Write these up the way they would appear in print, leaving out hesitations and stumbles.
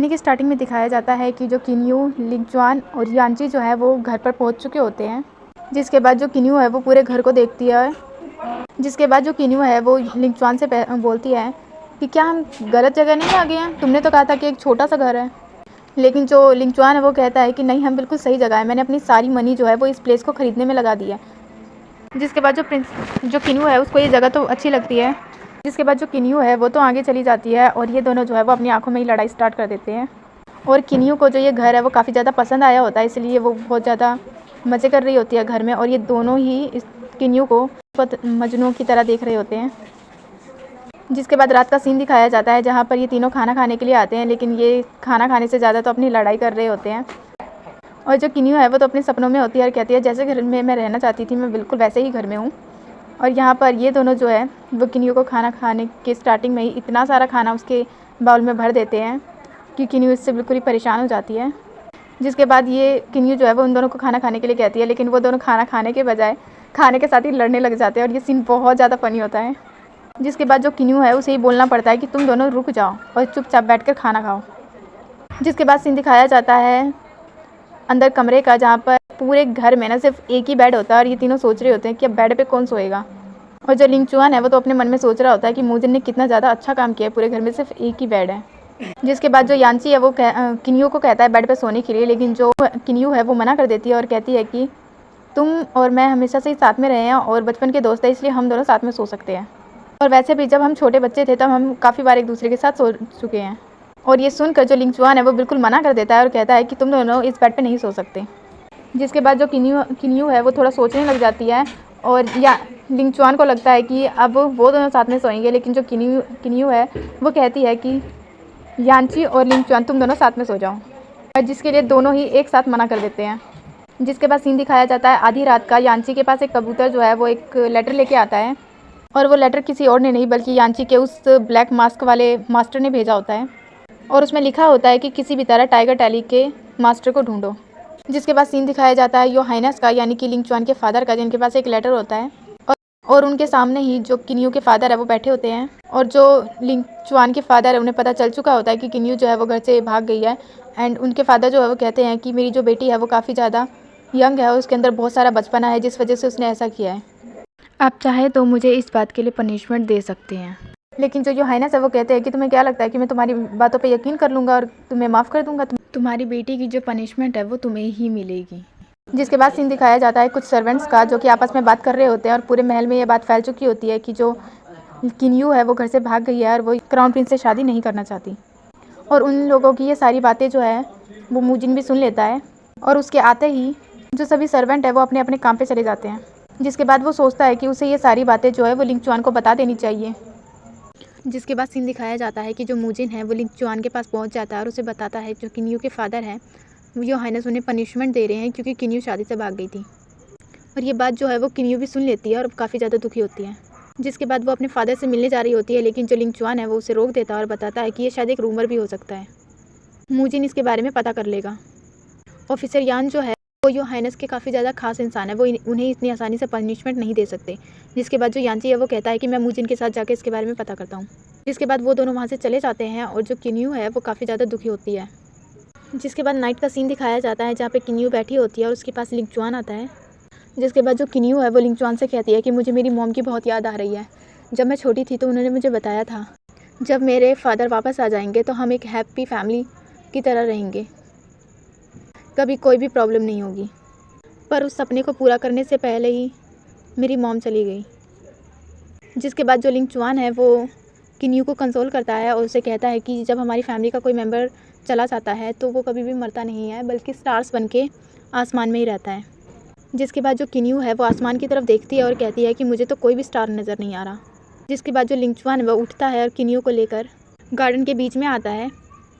कहानी की स्टार्टिंग में दिखाया जाता है कि जो किन्यू, लिंगजुआन और यांची जो है वो घर पर पहुंच चुके होते हैं। जिसके बाद जो किन्यू है वो पूरे घर को देखती है। जिसके बाद जो किन्यू है वो लिंगजुआन से बोलती है कि क्या हम गलत जगह नहीं आ गए हैं? तुमने तो कहा था कि एक छोटा सा घर है। लेकिन जो लिंगजुआन है वो कहता है कि नहीं, हम बिल्कुल सही जगह है। मैंने अपनी सारी मनी जो है वो इस प्लेस को ख़रीदने में लगा दी है। जिसके बाद जो किन्यू है उसको ये जगह तो अच्छी लगती है। जिसके बाद जो किन्यू है वो तो आगे चली जाती है और ये दोनों जो है वो अपनी आंखों में ही लड़ाई स्टार्ट कर देते हैं। और किन्यू को जो ये घर है वो काफ़ी ज़्यादा पसंद आया होता है, इसलिए वो बहुत ज़्यादा मज़े कर रही होती है घर में। और ये दोनों ही इस किन्यू को मजनू की तरह देख रहे होते हैं। जिसके बाद रात का सीन दिखाया जाता है जहाँ पर ये तीनों खाना खाने के लिए आते हैं, लेकिन ये खाना खाने से ज़्यादा तो अपनी लड़ाई कर रहे होते हैं। और जो किन्यू है वो तो अपने सपनों में होती है और कहती है जैसे घर में मैं रहना चाहती थी, मैं बिल्कुल वैसे ही घर में हूँ। और यहाँ पर ये दोनों जो है वो किन्यू को खाना खाने के स्टार्टिंग में ही इतना सारा खाना उसके बाउल में भर देते हैं कि किन्यू इससे बिल्कुल ही परेशान हो जाती है। जिसके बाद ये किन्यू जो है वो उन दोनों को खाना खाने के लिए कहती है, लेकिन वो दोनों खाना खाने के बजाय खाने के साथ ही लड़ने लग जाते हैं और ये सीन बहुत ज़्यादा फ़नी होता है। जिसके बाद जो किन्यू है उसे ही बोलना पड़ता है कि तुम दोनों रुक जाओ और चुपचाप बैठकर खाना खाओ। जिसके बाद सीन दिखाया जाता है अंदर कमरे का, जहाँ पर पूरे घर में ना सिर्फ एक ही बेड होता है और ये तीनों सोच रहे होते हैं कि अब बेड पे कौन सोएगा। और जो लिंगजुआन है वो तो अपने मन में सोच रहा होता है कि मूजिन ने कितना ज़्यादा अच्छा काम किया है, पूरे घर में सिर्फ एक ही बेड है। जिसके बाद जो यांची है वो किन्यू को कहता है बेड पे सोने के लिए, लेकिन जो किन्यू है वो मना कर देती है और कहती है कि तुम और मैं हमेशा से ही साथ में रहे हैं और बचपन के दोस्त हैं, इसलिए हम दोनों साथ में सो सकते हैं। और वैसे भी जब हम छोटे बच्चे थे तब हम काफ़ी बार एक दूसरे के साथ सो चुके हैं। और ये सुनकर जो लिंगजुआन है वो बिल्कुल मना कर देता है और कहता है कि तुम दोनों इस बेड पे नहीं सो सकते। जिसके बाद जो किन्यू है वो थोड़ा सोचने लग जाती है और या लिंगजुआन को लगता है कि अब वो दोनों साथ में सोएंगे, लेकिन जो किन्यू है वो कहती है कि यांची और लिंगजुआन तुम दोनों साथ में सो जाओ। और जिसके लिए दोनों ही एक साथ मना कर देते हैं। जिसके बाद सीन दिखाया जाता है आधी रात का। यांची के पास एक कबूतर जो है वो एक लेटर लेके आता है और वो लेटर किसी और ने नहीं बल्कि यांची के उस ब्लैक मास्क वाले मास्टर ने भेजा होता है। और उसमें लिखा होता है कि किसी भी तरह टाइगर टैली के मास्टर को ढूंढो। जिसके बाद सीन दिखाया जाता है यो हाइनेस का, यानी कि लिंगजुआन के फादर का, जिनके पास एक लेटर होता है और उनके सामने ही जो किन्यू के फादर है वो बैठे होते हैं। और जो लिंगजुआन के फादर है उन्हें पता चल चुका होता है कि किन्यू जो है वो घर से भाग गई है। एंड उनके फादर जो है वो कहते हैं कि मेरी जो बेटी है वो काफ़ी ज़्यादा यंग है और उसके अंदर बहुत सारा बचपना है, जिस वजह से उसने ऐसा किया है। आप चाहे तो मुझे इस बात के लिए पनिशमेंट दे सकते हैं। लेकिन जो हाइनेस है वो कहते हैं कि तुम्हें क्या लगता है कि मैं तुम्हारी बातों पे यकीन कर लूँगा और तुम्हें माफ़ कर दूँगा? तुम्हारी बेटी की जो पनिशमेंट है वो तुम्हें ही मिलेगी। जिसके बाद सीन दिखाया जाता है कुछ सर्वेंट्स का, जो कि आपस में बात कर रहे होते हैं और पूरे महल में ये बात फैल चुकी होती है कि जो किन्यू है वो घर से भाग गई है और वो क्राउन प्रिंस से शादी नहीं करना चाहती। और उन लोगों की ये सारी बातें जो है वो मूजिन भी सुन लेता है और उसके आते ही जो सभी सर्वेंट है वो अपने अपने काम पे चले जाते हैं। जिसके बाद वो सोचता है कि उसे ये सारी बातें जो है वो लिंगजुआन को बता देनी चाहिए। जिसके बाद सीन दिखाया जाता है कि जो मूजिन है वो लिंगजुआन के पास पहुंच जाता है और उसे बताता है जो किन्यू के फादर हैं यो हाइनेस उन्हें पनिशमेंट दे रहे हैं क्योंकि किन्यू शादी से भाग गई थी। और ये बात जो है वो किन्यू भी सुन लेती है और काफ़ी ज़्यादा दुखी होती है। जिसके बाद वो अपने फादर से मिलने जा रही होती है, लेकिन जो लिंगजुआन है वो उसे रोक देता है और बताता है कि ये शायद एक रूमर भी हो सकता है, मूजिन इसके बारे में पता कर लेगा। ऑफिसर यान जो है वो यो हाइनेस के काफ़ी ज़्यादा खास इंसान है, वो उन्हें इतनी आसानी से पनिशमेंट नहीं दे सकते। जिसके बाद जो यांची है वो कहता है कि मैं मूजिन के साथ जाकर इसके बारे में पता करता हूँ। जिसके बाद वो दोनों वहाँ से चले जाते हैं और जो किन्यू है वो काफ़ी ज़्यादा दुखी होती है। जिसके बाद नाइट का सीन दिखाया जाता है जहाँ पे किन्यू बैठी होती है और उसके पास लिंगजुआन आता है। जिसके बाद जो किन्यू है वो लिंगजुआन से कहती है कि मुझे मेरी मॉम की बहुत याद आ रही है। जब मैं छोटी थी तो उन्होंने मुझे बताया था जब मेरे फादर वापस आ जाएंगे तो हम एक हैप्पी फैमिली की तरह रहेंगे, कभी कोई भी प्रॉब्लम नहीं होगी। पर उस सपने को पूरा करने से पहले ही मेरी मॉम चली गई। जिसके बाद जो लिंगजुआन है वो किन्यू को कंसोल करता है और उसे कहता है कि जब हमारी फैमिली का कोई मेंबर चला जाता है तो वो कभी भी मरता नहीं है, बल्कि स्टार्स बन के आसमान में ही रहता है। जिसके बाद जो किन्यू है वो आसमान की तरफ देखती है और कहती है कि मुझे तो कोई भी स्टार नज़र नहीं आ रहा। जिसके बाद जो लिंगजुआन है वो उठता है और किन्यू को लेकर गार्डन के बीच में आता है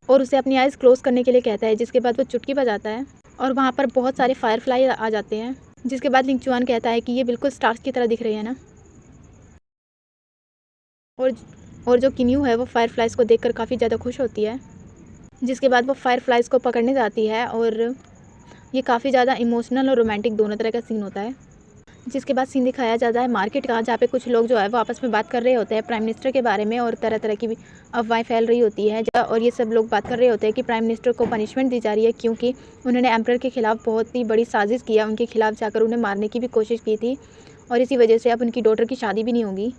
और उसे अपनी आइज़ क्लोज करने के लिए कहता है। जिसके बाद वो चुटकी बजाता है और वहाँ पर बहुत सारे फायरफ्लाई आ जाते हैं। जिसके बाद लिंगजुआन कहता है कि ये बिल्कुल स्टार्स की तरह दिख रही है ना। और जो किन्यू है वो फायरफ्लाइज को देखकर काफ़ी ज़्यादा खुश होती है। जिसके बाद वो फायरफ्लाइज को पकड़ने जाती है और ये काफ़ी ज़्यादा इमोशनल और रोमांटिक दोनों तरह का सीन होता है। जिसके बाद सीन दिखाया जाता है मार्केट का, जहाँ पे कुछ लोग जो है वो आपस में बात कर रहे होते हैं प्राइम मिनिस्टर के बारे में, और तरह तरह की भी अफवाहें फैल रही होती है। और ये सब लोग बात कर रहे होते हैं कि प्राइम मिनिस्टर को पनिशमेंट दी जा रही है, क्योंकि उन्होंने एम्परर के खिलाफ बहुत ही बड़ी साजिश किया, उनके खिलाफ जाकर उन्हें मारने की भी कोशिश की थी, और इसी वजह से अब उनकी डॉटर की शादी भी नहीं होगी।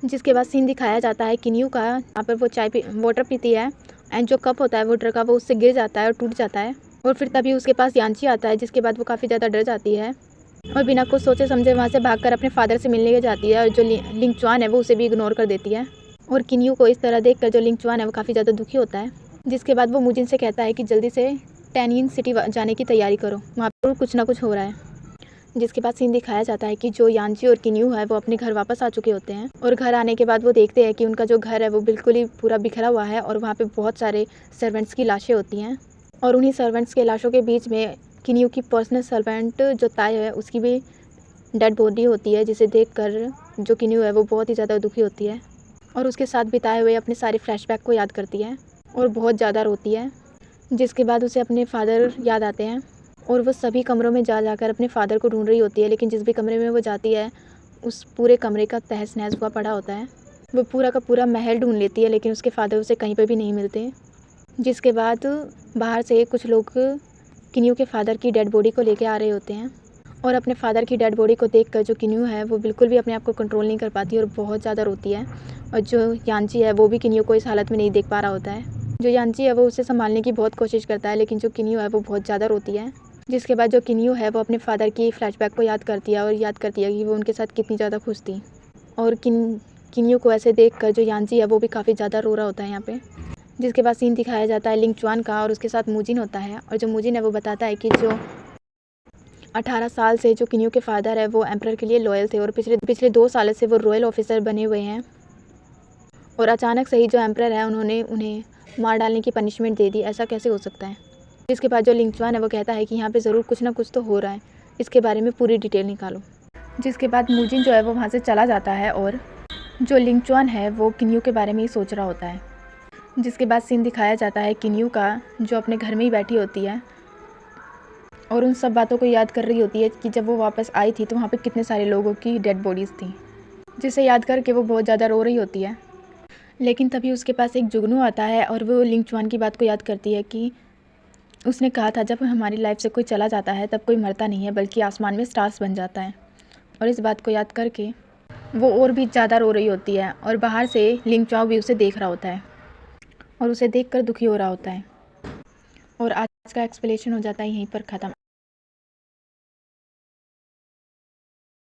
जिसके बाद सीन दिखाया जाता है किन्यू का, यहाँ पर वो वाटर पीती है, एंड जो कप होता है वाटर का वो उससे गिर जाता है और टूट जाता है, और फिर तभी उसके पास यांची आता है, जिसके बाद वो काफ़ी ज़्यादा डर जाती है और बिना कुछ सोचे समझे वहाँ से भागकर अपने फादर से मिलने जाती है, और जो लिंगचुआन है वो उसे भी इग्नोर कर देती है। और किन्यू को इस तरह देखकर जो लिंगचुआन है वो काफ़ी ज़्यादा दुखी होता है। जिसके बाद वो मुजिन से कहता है कि जल्दी से टैनियन सिटी जाने की तैयारी करो, वहाँ पर कुछ ना कुछ हो रहा है। जिसके बाद सीन दिखाया जाता है कि जो यांची और किन्यू है वो अपने घर वापस आ चुके होते हैं, और घर आने के बाद वो देखते हैं कि उनका जो घर है वो बिल्कुल ही पूरा बिखरा हुआ है, और वहाँ पे बहुत सारे सर्वेंट्स की लाशें होती हैं, और उन्हीं सर्वेंट्स के लाशों के बीच में किन्यू की पर्सनल सर्वेंट जो ताय है उसकी भी डेड बॉडी होती है, जिसे देखकर जो किन्यू है वो बहुत ही ज़्यादा दुखी होती है, और उसके साथ बिताए हुए अपने सारे फ्लैशबैक को याद करती है और बहुत ज़्यादा रोती है। जिसके बाद उसे अपने फादर याद आते हैं, और वो सभी कमरों में जाकर अपने फादर को ढूंढ रही होती है, लेकिन जिस भी कमरे में वो जाती है उस पूरे कमरे का तहस नहस हुआ पड़ा होता है। वो पूरा का पूरा महल ढूंढ लेती है, लेकिन उसके फादर उसे कहीं पर भी नहीं मिलते। जिसके बाद बाहर से कुछ लोग किन्यू के फादर की डेड बॉडी को लेके आ रहे होते हैं, और अपने फादर की डेड बॉडी को देखकर जो किन्यू है वो बिल्कुल भी अपने आप को कंट्रोल नहीं कर पाती और बहुत ज़्यादा रोती है, और जो यांची है वो भी किन्यू को इस हालत में नहीं देख पा रहा होता है। जो यांची है वो उसे संभालने की बहुत कोशिश करता है, लेकिन जो किन्यू है वो बहुत ज़्यादा रोती है। जिसके बाद जो किन्यू है वो अपने फादर की फ्लैशबैक को याद करती है, और याद करती है कि वो उनके साथ कितनी ज़्यादा खुश थी, और किन्यू को ऐसे देखकर जो यांची है वो भी काफ़ी ज़्यादा रो रहा होता है यहाँ पे। जिसके बाद सीन दिखाया जाता है लिंगचुआन का, और उसके साथ मुजिन होता है, और जो मुजिन है वो बताता है कि जो 18 साल से जो किन्यू के फादर है वो एम्परर के लिए लॉयल थे, और पिछले 2 साल से वो रॉयल ऑफिसर बने हुए हैं, और अचानक से ही जो एम्परर है उन्होंने उन्हें मार डालने की पनिशमेंट दे दी, ऐसा कैसे हो सकता है। जिसके बाद जो लिंगचुआन है वो कहता है कि यहाँ पे ज़रूर कुछ ना कुछ तो हो रहा है, इसके बारे में पूरी डिटेल निकालो। जिसके बाद मुजिन जो है वो वहाँ से चला जाता है, और जो लिंगचुआन है वो किन्यू के बारे में ही सोच रहा होता है। जिसके बाद सीन दिखाया जाता है किन्यू का, जो अपने घर में ही बैठी होती है और उन सब बातों को याद कर रही होती है कि जब वो वापस आई थी तो वहाँ पे कितने सारे लोगों की डेड बॉडीज़ थी, जिसे याद करके वो बहुत ज़्यादा रो रही होती है। लेकिन तभी उसके पास एक जुगनू आता है, और वो लिंगचुआन की बात को याद करती है कि उसने कहा था जब हमारी लाइफ से कोई चला जाता है तब कोई मरता नहीं है, बल्कि आसमान में स्टार्स बन जाता है। और इस बात को याद करके वो और भी ज़्यादा रो रही होती है, और बाहर से लिंगचुआन भी उसे देख रहा होता है, और उसे देखकर दुखी हो रहा होता है। और आज का एक्सप्लेनेशन हो जाता है यहीं पर ख़त्म।